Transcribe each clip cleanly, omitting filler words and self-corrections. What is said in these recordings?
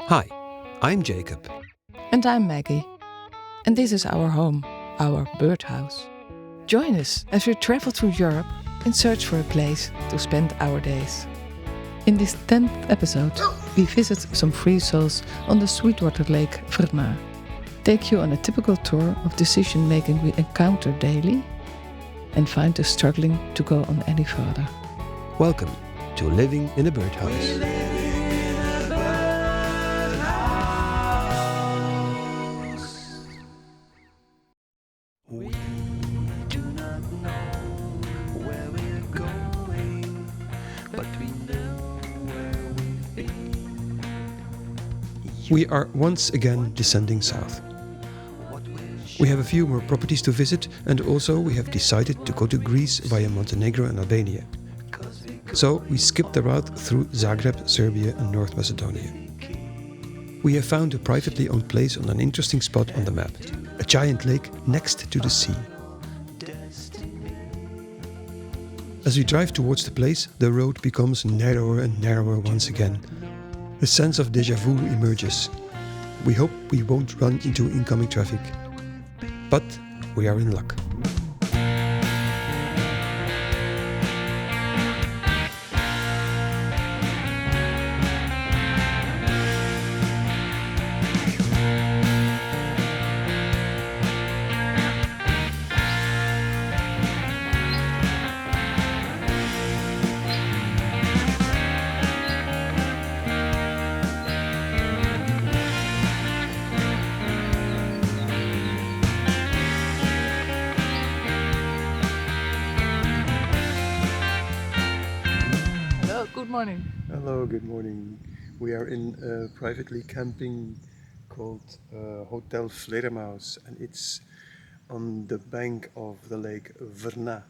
Hi, I'm Jacob. And I'm Maggie. And this is our home, our birdhouse. Join us as we travel through Europe in search for a place to spend our days. In this 10th episode, we visit some free souls on the sweetwater lake Vrna. Take you on a typical tour of decision making we encounter daily and find us struggling to go on any further. Welcome to Living in a Birdhouse. We do not know where we're going, but we know where we've been. We are once again descending south. We have a few more properties to visit, and also we have decided to go to Greece via Montenegro and Albania. So we skipped the route through Zagreb, Serbia and North Macedonia. We have found a privately owned place on an interesting spot on the map, a giant lake next to the sea. As we drive towards the place, the road becomes narrower and narrower once again. A sense of déjà vu emerges. We hope we won't run into incoming traffic. But we are in luck. Good morning. Hello, good morning. We are in a privately camping called Hotel Fledermaus, and it's on the bank of the lake Vrna.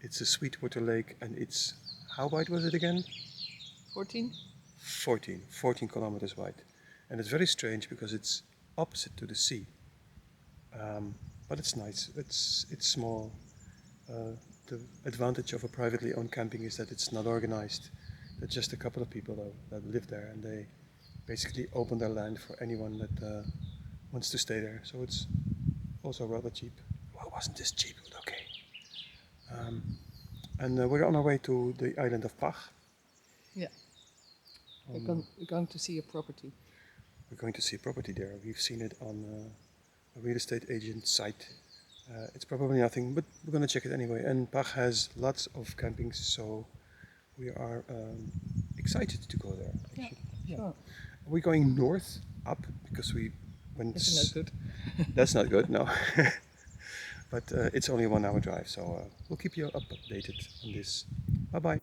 It's a sweetwater lake, and it's, how wide was it again? 14? 14 kilometers wide. And it's very strange because it's opposite to the sea. But it's nice, it's small. The advantage of a privately owned camping is that it's not organized. There's just a couple of people that live there, and they basically open their land for anyone that wants to stay there. So it's also rather cheap. Well, it wasn't this cheap, but okay. And we're on our way to the island of Pach. Yeah. We're going to see a property. We're going to see a property there. We've seen it on a real estate agent site. It's probably nothing, but we're going to check it anyway. And Pach has lots of campings, so we are excited to go there. Actually. Yeah, sure. We're going north, up, because we went... That's not good. That's not good, no. But it's only a 1 hour drive, so we'll keep you updated on this. Bye-bye.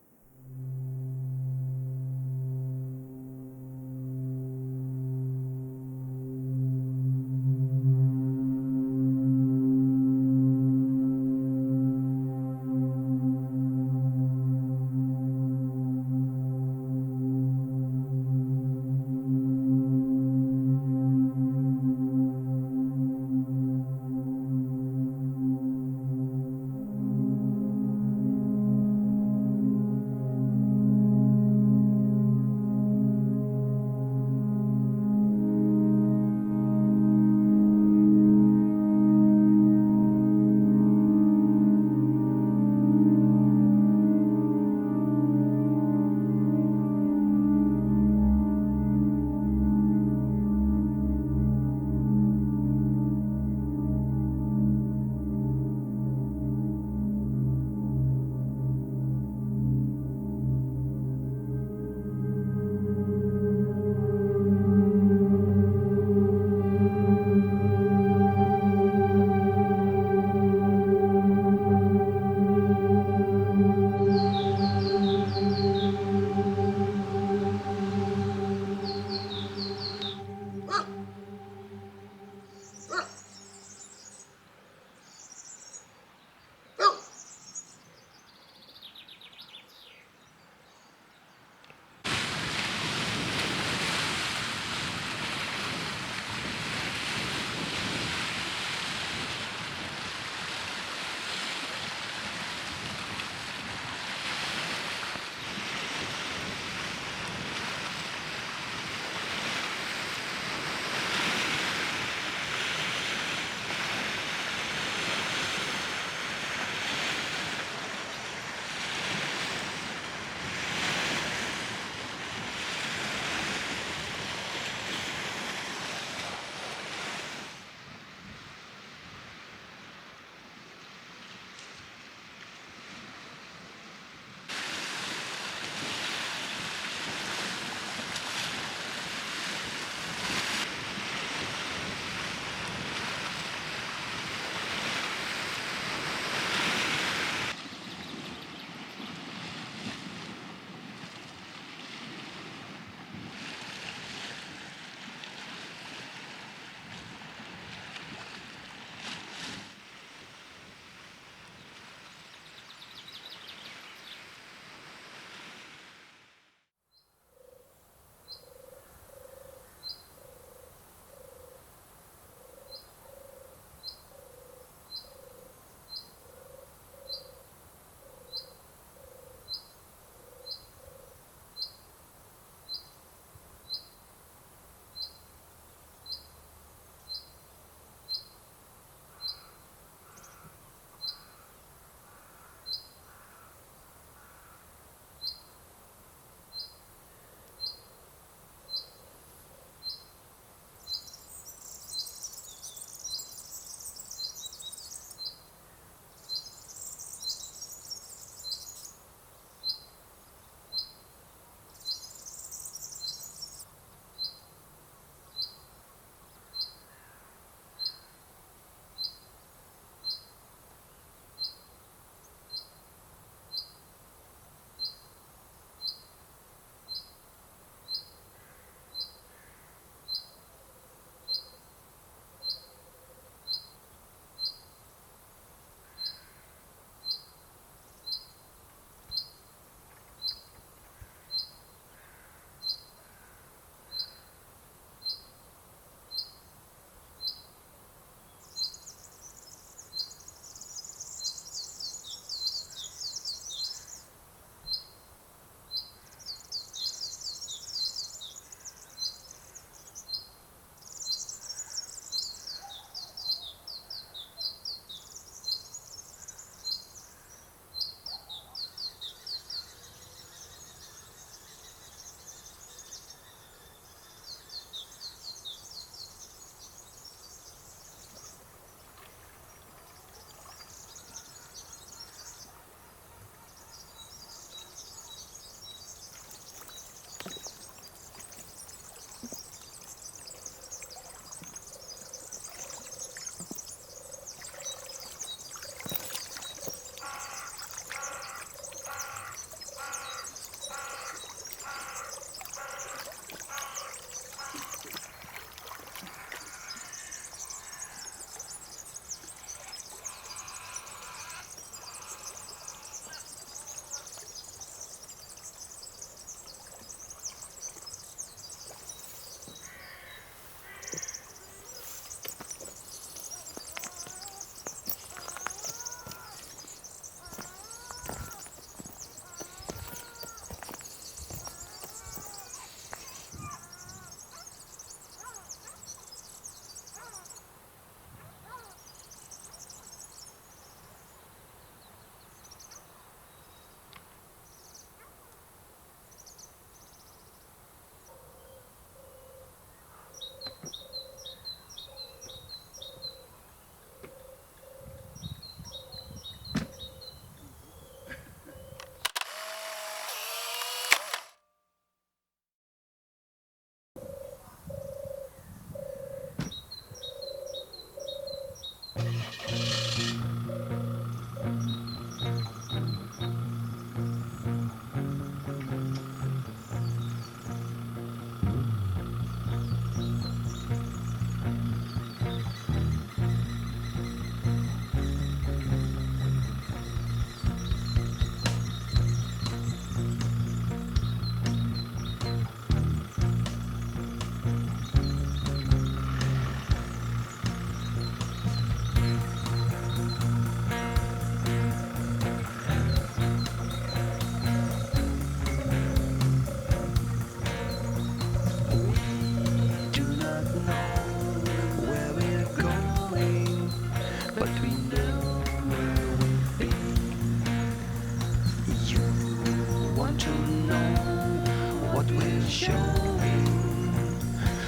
what we're showing.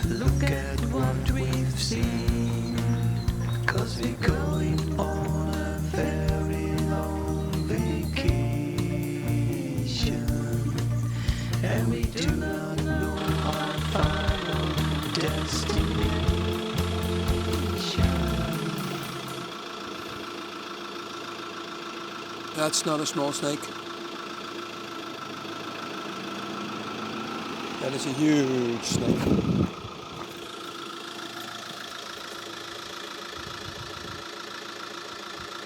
Look at what we've seen. 'Cause we're going on a very long vacation. And we do not know our final destination. That's not a small snake. That is a huge snake.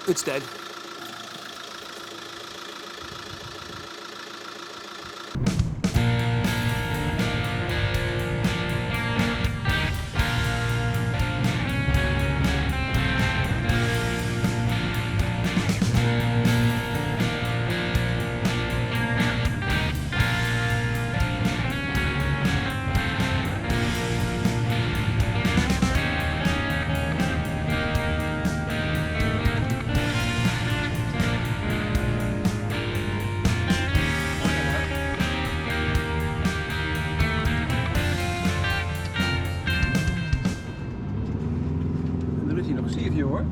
It's dead. En er is hier nog een siervje hoor.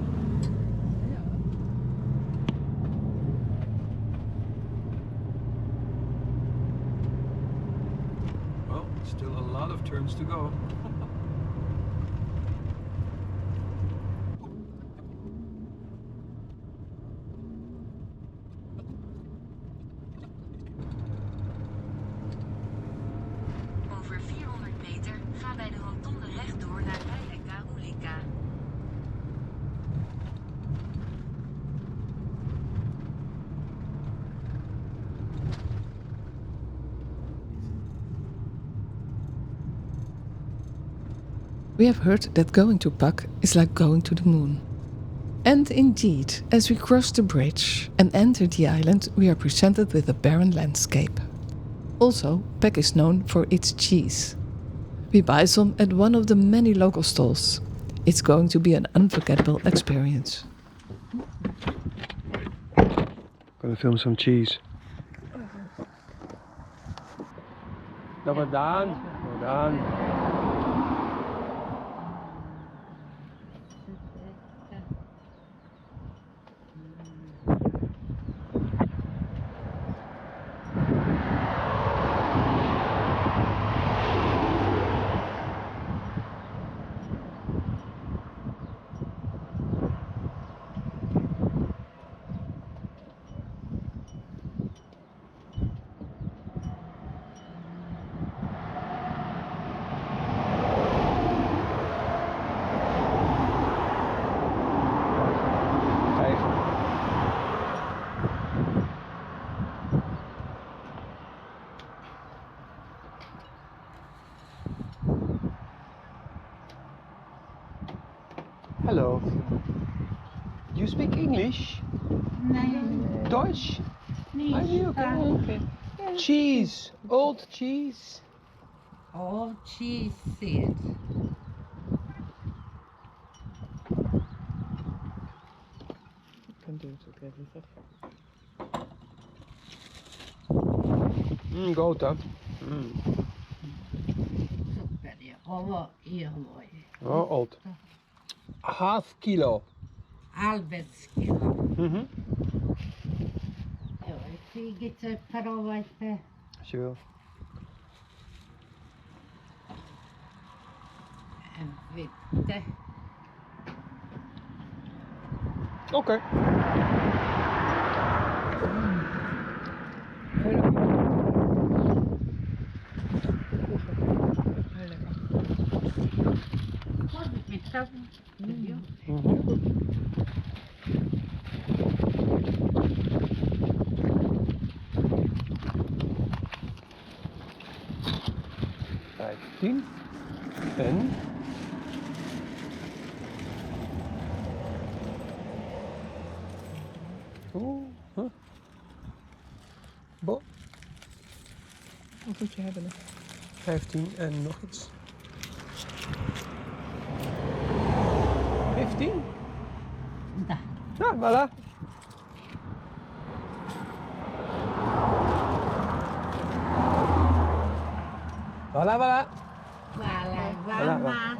Well, still a lot of turns to go. Over 400 meter ga bij de rotonde rechtdoor naar Olea. We have heard that going to Pak is like going to the moon. And indeed, as we cross the bridge and enter the island, we are presented with a barren landscape. Also, Pak is known for its cheese. We buy some at one of the many local stalls. It's going to be an unforgettable experience. Gonna film some cheese. Добрий день. Hello. Do you speak English? Nee. Deutsch? Nee. Are you okay? Cheese. Old cheese. All cheese seed. Can do it together. Goed hè? Super, ja. Ovo je moje. Oh, old. Half kilo. Albetskilo. Mhm. Jo, figite provajte. Als je wil. En witte. Oké. Wat met dat? Vijftien. En... Oeh, huh? Bo. Wat moet je hebben? 15 en nog iets. 15? Da. Ja, voilà. Voilà, voilà. Voilà, Voilà. Vrna.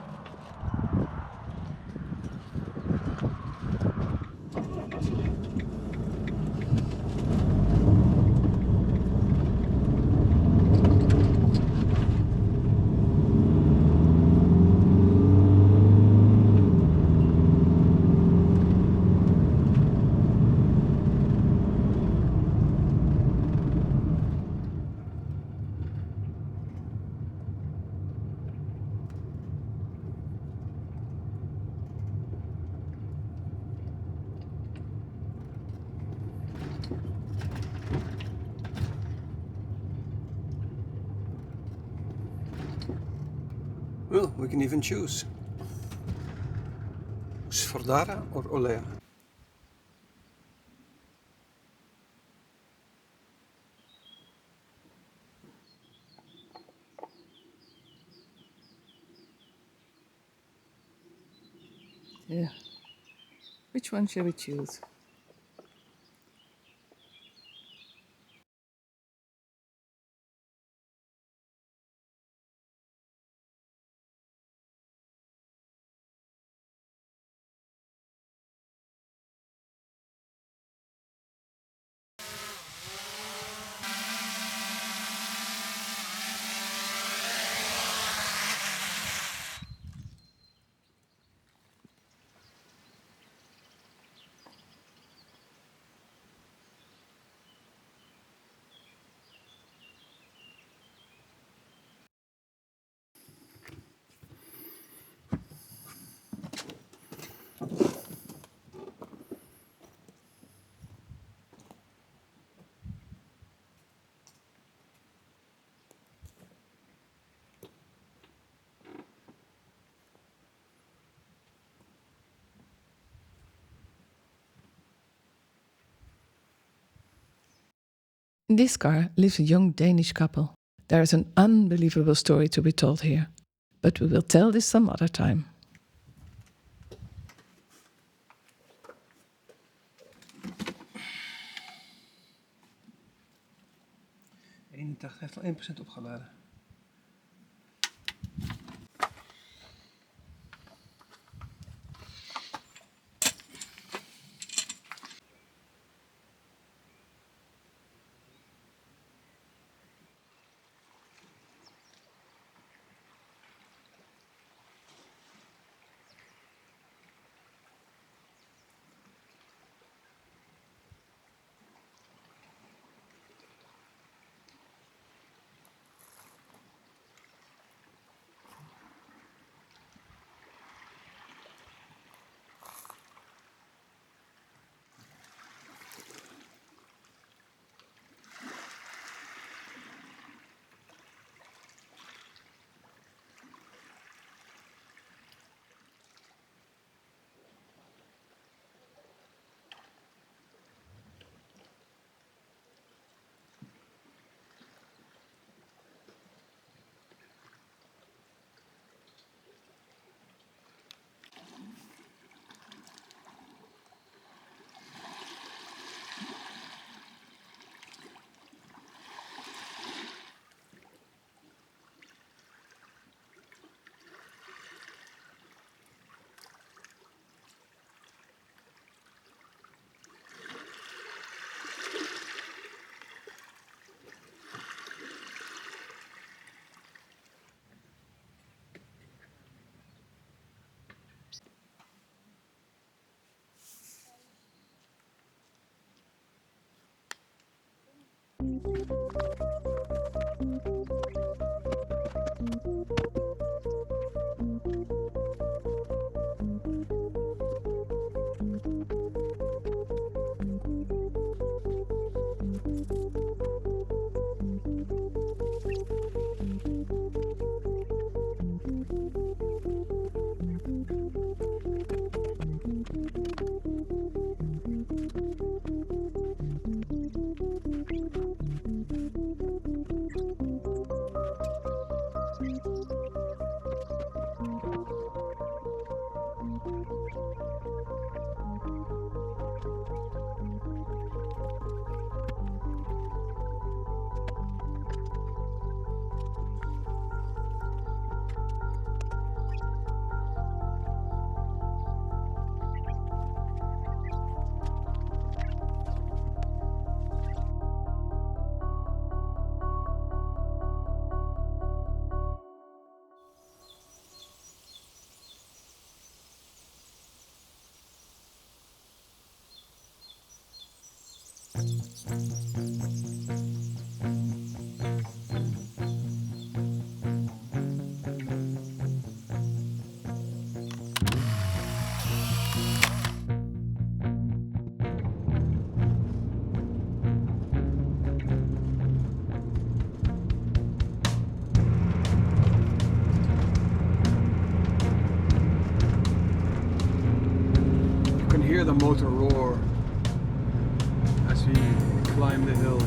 Well, we can even choose. Skovdara or Olea. Yeah. Which one shall we choose? In this car lives a young Danish couple. There is an unbelievable story to be told here, but we will tell this some other time. 81 heeft al 1% opgeladen. the motor roar as we climb the hill.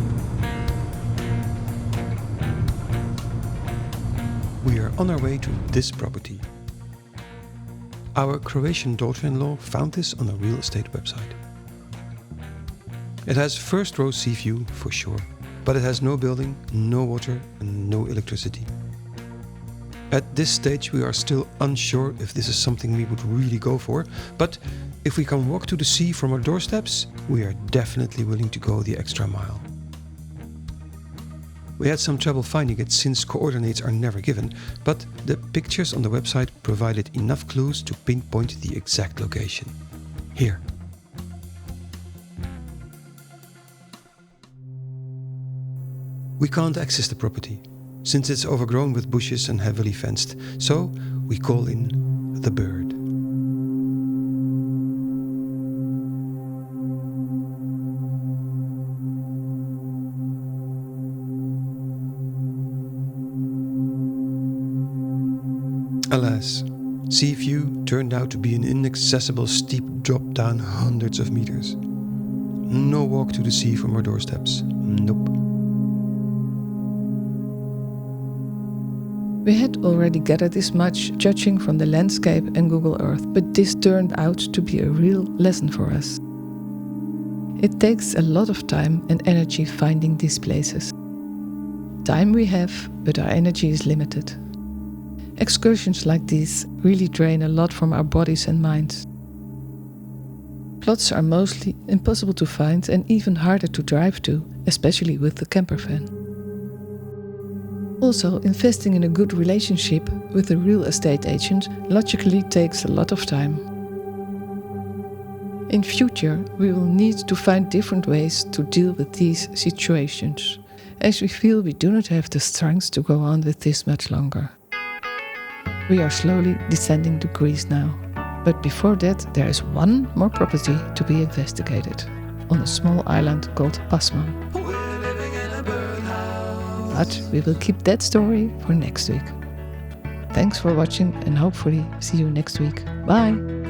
We are on our way to this property. Our Croatian daughter-in-law found this on a real estate website. It has first row sea view for sure, but it has no building, no water and no electricity. At this stage we are still unsure if this is something we would really go for, but if we can walk to the sea from our doorsteps, we are definitely willing to go the extra mile. We had some trouble finding it since coordinates are never given, but the pictures on the website provided enough clues to pinpoint the exact location. Here. We can't access the property, since it's overgrown with bushes and heavily fenced, so we call in the bird. Alas, sea view turned out to be an inaccessible steep drop down hundreds of meters. No walk to the sea from our doorsteps. Nope. We had already gathered this much judging from the landscape and Google Earth, but this turned out to be a real lesson for us. It takes a lot of time and energy finding these places. Time we have, but our energy is limited. Excursions like these really drain a lot from our bodies and minds. Plots are mostly impossible to find and even harder to drive to, especially with the campervan. Also, investing in a good relationship with a real estate agent logically takes a lot of time. In future, we will need to find different ways to deal with these situations, as we feel we do not have the strength to go on with this much longer. We are slowly descending to Greece now, but before that there is one more property to be investigated, on a small island called Pasman. But we will keep that story for next week. Thanks for watching and hopefully see you next week. Bye!